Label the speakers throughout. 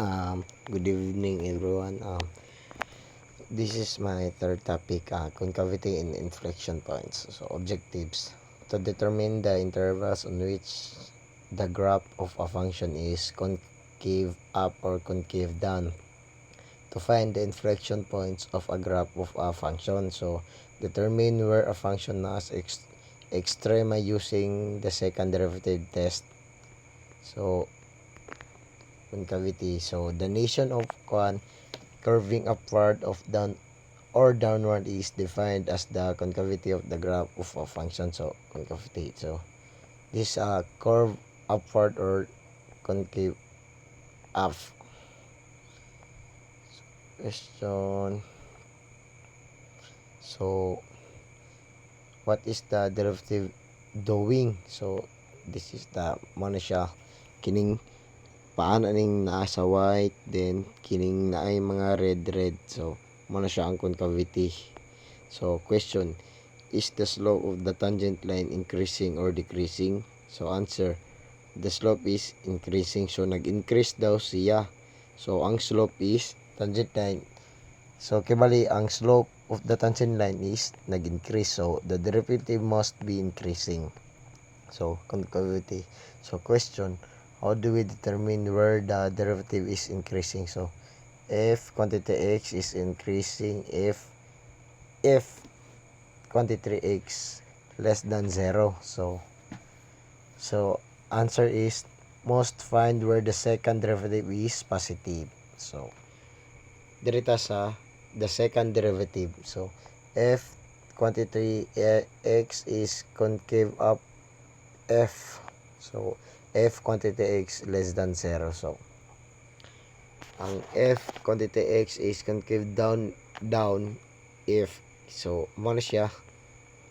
Speaker 1: Good evening, everyone. This is my third topic, concavity and inflection points. So, objectives to determine the intervals on which the graph of a function is concave up or concave down. To find the inflection points of a graph of a function, so determine where a function has extrema using the second derivative test. So, concavity. So, the notion of curving upward of down or downward is defined as the concavity of the graph of a function. So, concavity. So, this curve upward or concave up. Question. So, what is the derivative doing? So, this is the mana siya kining paan aning naa sa white, then kining naay mga red. So, mana siya ang concavity. So, question, is the slope of the tangent line increasing or decreasing? So, answer, the slope is increasing. So, nag-increase daw siya. So, ang slope is tangent line. So, kibali, ang slope of the tangent line is nag-increase. So, the derivative must be increasing. So, concavity. So, question, how do we determine where the derivative is increasing? So, if quantity x is increasing, if quantity x less than 0. So, answer is must find where the second derivative is positive. So, dirita sa the second derivative. So, if quantity x is concave up f. So, f quantity x less than 0. So, ang f quantity x is concave down if. So, mo na siya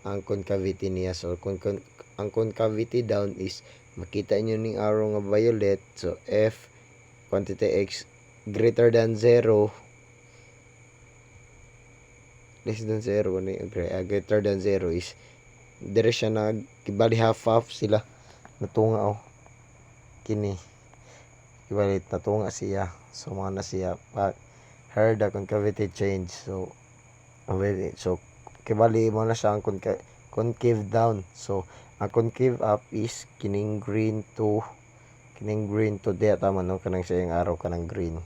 Speaker 1: ang concavity niya. So, ang concavity down is makita nyo ning arrow nga violet. So, f quantity x greater than 0 less than 0 greater than 0 is dire siya kibali half sila natunga kini kibali natunga siya. So, mga na siya her the concavity change. So, kibali mo na siya ang concave down. So, ang concave up is kining green to diya tama no kanang siya yung araw kanang green.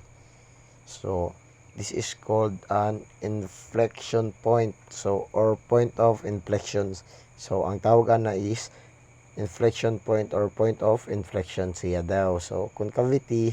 Speaker 1: So, this is called an inflection point. So, or point of inflections. So, ang tawag na is inflection point or point of inflection siya daw. So, concavity